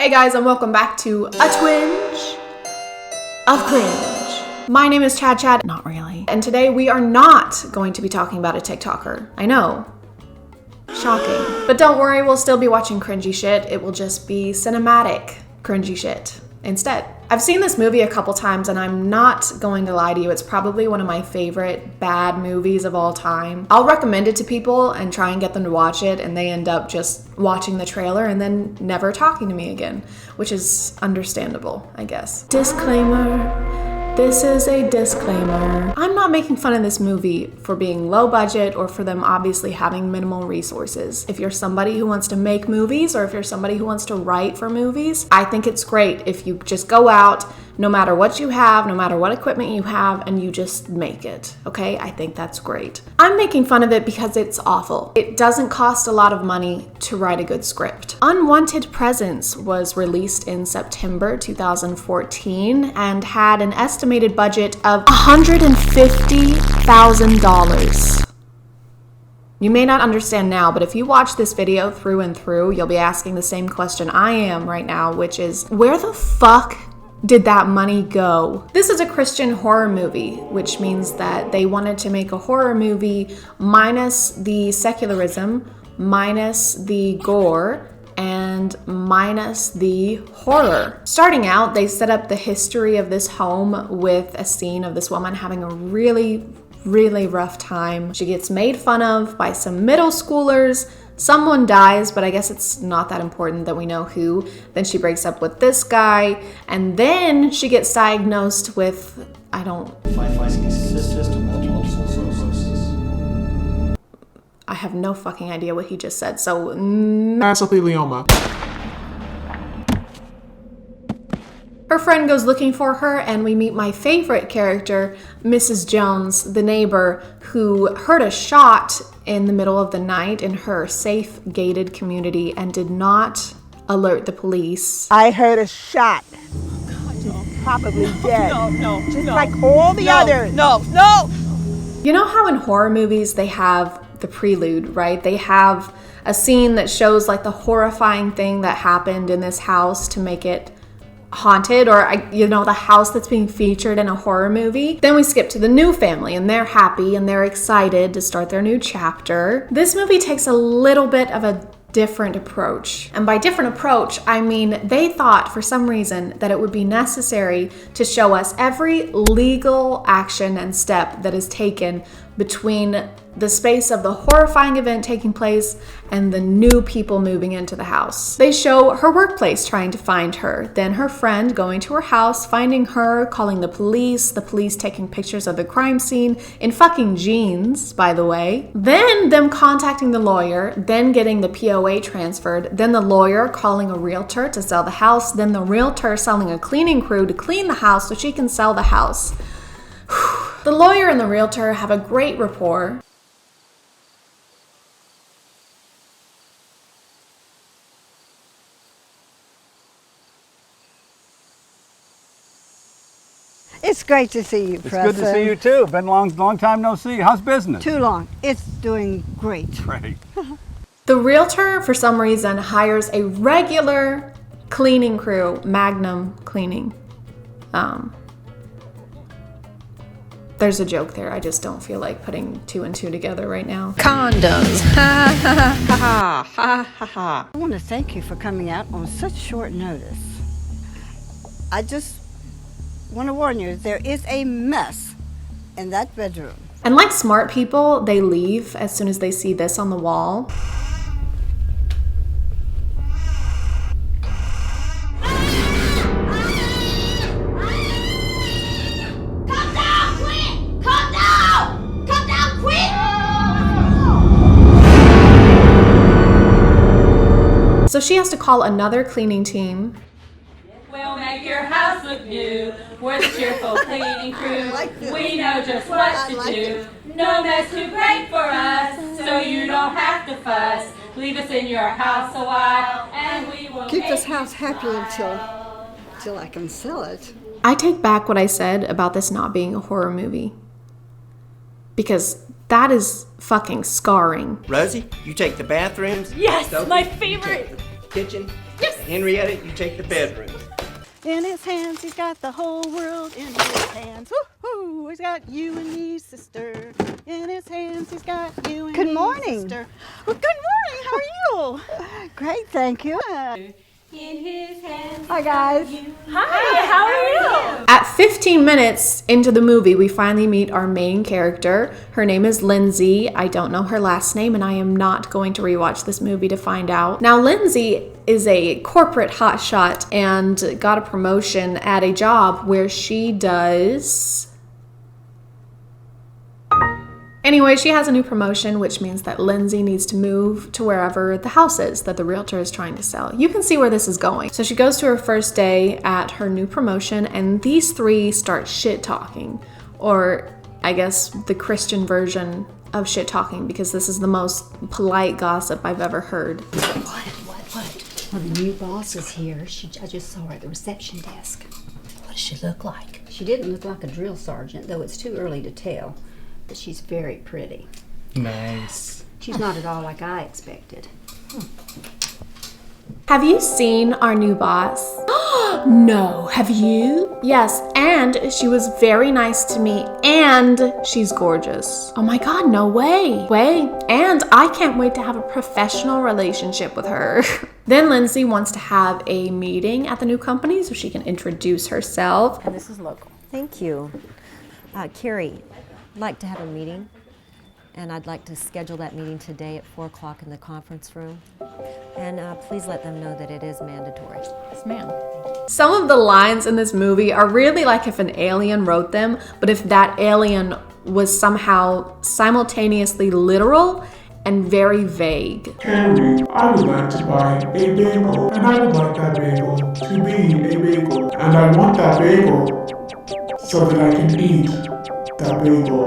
Hey guys, and welcome back to a twinge of cringe. My name is Chad, not really. And today we are not going to be talking about a TikToker. I know. Shocking. But don't worry, we'll still be watching cringy shit. It will just be cinematic cringy shit instead. I've seen this movie a couple times and I'm not going to lie to you, it's probably one of my favorite bad movies of all time. I'll recommend it to people and try and get them to watch it and they end up just watching the trailer and then never talking to me again, which is understandable, I guess. Disclaimer. This is a disclaimer. I'm not making fun of this movie for being low budget or for them obviously having minimal resources. If you're somebody who wants to make movies or if you're somebody who wants to write for movies, I think it's great if you just go out, no matter what you have, no matter what equipment you have, and you just make it, okay? I think that's great. I'm making fun of it because it's awful. It doesn't cost a lot of money to write a good script. Unwanted Presence was released in September 2014 and had an estimated budget of $150,000. You may not understand now, but if you watch this video through and through, you'll be asking the same question I am right now, which is, where the fuck did that money go? This is a Christian horror movie, which means that they wanted to make a horror movie minus the secularism, minus the gore, and minus the horror. Starting out, they set up the history of this home with a scene of this woman having a really rough time. She gets made fun of by some middle schoolers. Someone dies, but I guess it's not that important that we know who. Then she breaks up with this guy, and then she gets diagnosed with, I have no fucking idea what he just said, so mesothelioma. Her friend goes looking for her, and we meet my favorite character, Mrs. Jones, the neighbor, who heard a shot in the middle of the night in her safe gated community and did not alert the police. I heard a shot. She's probably dead. No. Just like all the others. No. You know how in horror movies they have the prelude, right? They have a scene that shows like the horrifying thing that happened in this house to make it haunted, or the house that's being featured in a horror movie. Then we skip to the new family and they're happy and they're excited to start their new chapter. This movie takes a little bit of a different approach. And by different approach, I mean they thought for some reason that it would be necessary to show us every legal action and step that is taken between the space of the horrifying event taking place and the new people moving into the house. They show her workplace trying to find her, then her friend going to her house, finding her, calling the police taking pictures of the crime scene in fucking jeans, by the way. Then them contacting the lawyer, then getting the POA transferred, then the lawyer calling a realtor to sell the house, then the realtor selling a cleaning crew to clean the house so she can sell the house. The lawyer and the realtor have a great rapport. It's great to see you, Preston. It's good to see you too. Been long time no see. How's business? Too long. It's doing great. Great. The realtor, for some reason, hires a regular cleaning crew, Magnum Cleaning. There's a joke there. I just don't feel like putting two and two together right now. Condoms. Ha ha ha ha ha ha. I want to thank you for coming out on such short notice. I just want to warn you, there is a mess in that bedroom. And like smart people, they leave as soon as they see this on the wall. So she has to call another cleaning team. We'll make your house look new. We're the cheerful cleaning crew. We know just what to do. No mess too great for us, so you don't have to fuss. Leave us in your house a while, and we will keep this house happy until I can sell it. I take back what I said about this not being a horror movie, because that is fucking scarring. Rosie, you take the bathrooms. Yes, Sophie, my you favorite. take the kitchen. Henrietta, you take the bedroom. In his hands, he's got the whole world in his hands. Woo-hoo, he's got you and me, sister. In his hands, he's got you and me, sister. Well, good morning. How are you? Great, thank you. In his hands. Hi, guys. Hi, how are you? At 15 minutes into the movie, we finally meet our main character. Her name is Lindsay. I don't know her last name, and I am not going to rewatch this movie to find out. Now, Lindsay is a corporate hotshot and got a promotion at a job where she does... Anyway, she has a new promotion, which means that Lindsay needs to move to wherever the house is that the realtor is trying to sell. You can see where this is going. So she goes to her first day at her new promotion, and these three start shit talking, or I guess the Christian version of shit talking, because this is the most polite gossip I've ever heard. What? Well, the new boss is here. I just saw her at the reception desk. What does she look like? She didn't look like a drill sergeant, though it's too early to tell. But she's very pretty. Nice. She's not at all like I expected. Have you seen our new boss? No, have you? Yes, and she was very nice to me, and she's gorgeous. Oh my God, no way. And I can't wait to have a professional relationship with her. Then Lindsay wants to have a meeting at the new company so she can introduce herself. And this is local. Thank you. Carrie, I'd like to have a meeting, and I'd like to schedule that meeting today at 4 o'clock in the conference room. And please let them know that it is mandatory. Yes, ma'am. Some of the lines in this movie are really like if an alien wrote them, but if that alien was somehow simultaneously literal and very vague. Henry, I would like to buy a bagel, and I would like that bagel to be a bagel. And I want that bagel so that I can eat that bagel.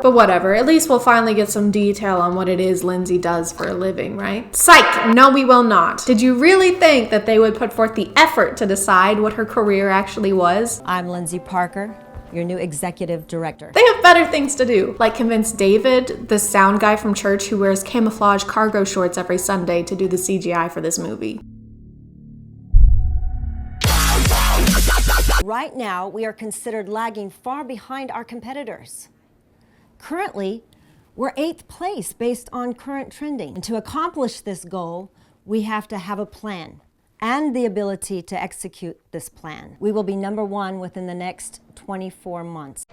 But whatever, at least we'll finally get some detail on what it is Lindsay does for a living, right? Psych! No, we will not. Did you really think that they would put forth the effort to decide what her career actually was? I'm Lindsay Parker, your new executive director. They have better things to do, like convince David, the sound guy from church who wears camouflage cargo shorts every Sunday, to do the CGI for this movie. Right now, we are considered lagging far behind our competitors. Currently, we're 8th place based on current trending. And to accomplish this goal, we have to have a plan and the ability to execute this plan. We will be #1 within the next 24 months.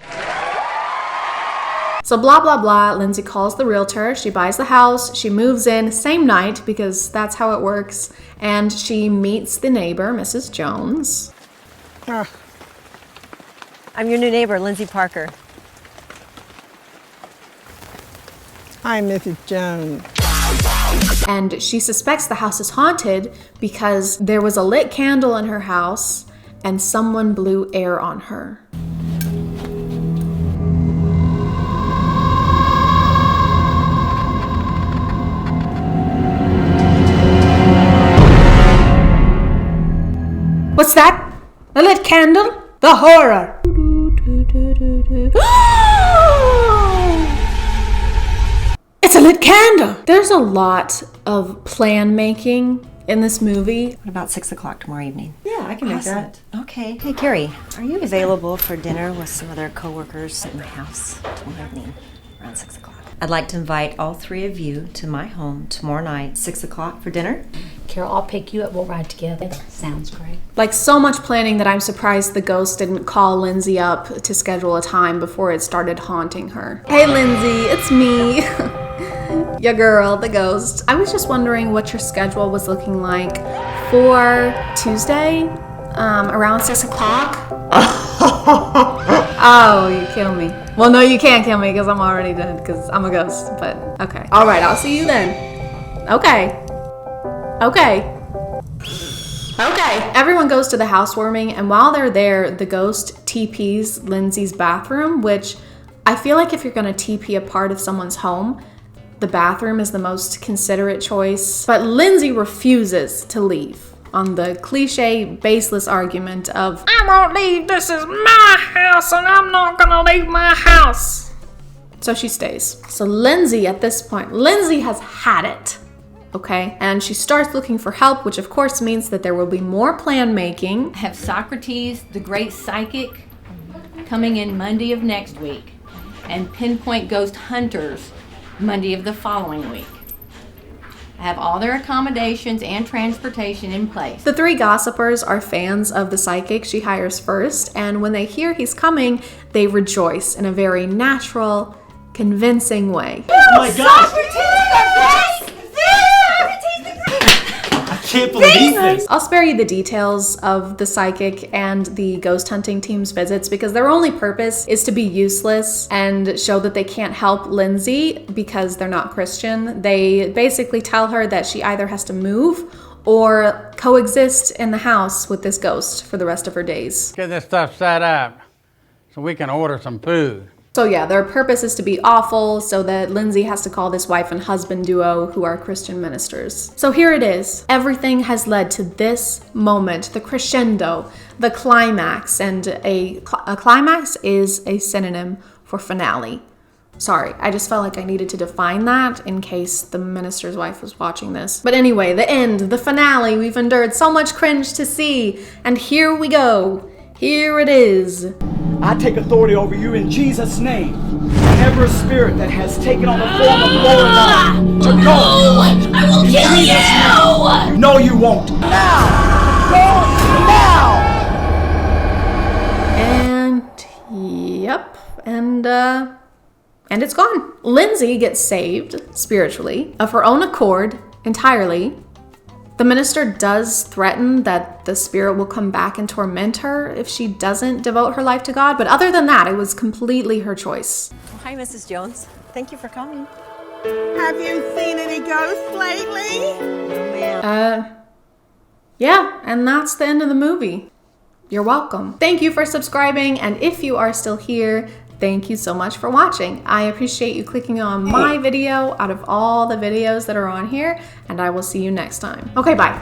So blah, blah, blah, Lindsay calls the realtor, she buys the house, she moves in same night because that's how it works, and she meets the neighbor, Mrs. Jones. I'm your new neighbor, Lindsay Parker. Hi, Mrs. Jones. And she suspects the house is haunted because there was a lit candle in her house and someone blew air on her. What's that? A lit candle? The horror! It's a lit candle! There's a lot of plan making in this movie. What about 6 o'clock tomorrow evening? Yeah, I can make that. Okay. Hey, Carrie, are you available for dinner with some other coworkers at my house tomorrow evening around 6 o'clock? I'd like to invite all 3 of you to my home tomorrow night, 6 o'clock for dinner. Carol, I'll pick you up. We'll ride together. Sounds great. Like, so much planning that I'm surprised the ghost didn't call Lindsay up to schedule a time before it started haunting her. Hey Lindsay, it's me. Your girl, the ghost. I was just wondering what your schedule was looking like for Tuesday, around 6 o'clock. Oh, you kill me. Well, no, you can't kill me because I'm already dead because I'm a ghost, but okay. All right, I'll see you then. Okay. Everyone goes to the housewarming, and while they're there, the ghost TPs Lindsay's bathroom, which I feel like if you're gonna TP a part of someone's home, the bathroom is the most considerate choice. But Lindsay refuses to leave on the cliche, baseless argument of, I won't leave, this is my house and I'm not gonna leave my house. So she stays. So Lindsay, at this point, Lindsay has had it. okay? And she starts looking for help, which of course means that there will be more plan making. I have Socrates, the great psychic, coming in Monday of next week, and Pinpoint Ghost Hunters Monday of the following week. I have all their accommodations and transportation in place. The three gossipers are fans of the psychic she hires first, and when they hear he's coming, they rejoice in a very natural, convincing way. Oh my God! I can't believe this! I'll spare you the details of the psychic and the ghost hunting team's visits because their only purpose is to be useless and show that they can't help Lindsay because they're not Christian. They basically tell her that she either has to move or coexist in the house with this ghost for the rest of her days. Get this stuff set up so we can order some food. So yeah, their purpose is to be awful so that Lindsay has to call this wife and husband duo who are Christian ministers. So here it is. Everything has led to this moment, the crescendo, the climax, and a climax is a synonym for finale. Sorry, I just felt like I needed to define that in case the minister's wife was watching this. But anyway, the end, the finale, we've endured so much cringe to see, and here we go. Here it is. I take authority over you in Jesus' name. And every spirit that has taken on the form of Lord to go. I will kill you! No, you won't. Now! Go now! And yep, and it's gone. Lindsay gets saved spiritually of her own accord entirely. The minister does threaten that the spirit will come back and torment her if she doesn't devote her life to God, but other than that, it was completely her choice. Hi, Mrs. Jones. Thank you for coming. Have you seen any ghosts lately? No, ma'am. Yeah, and that's the end of the movie. You're welcome. Thank you for subscribing, and if you are still here, thank you so much for watching. I appreciate you clicking on my video out of all the videos that are on here, and I will see you next time. Okay, bye.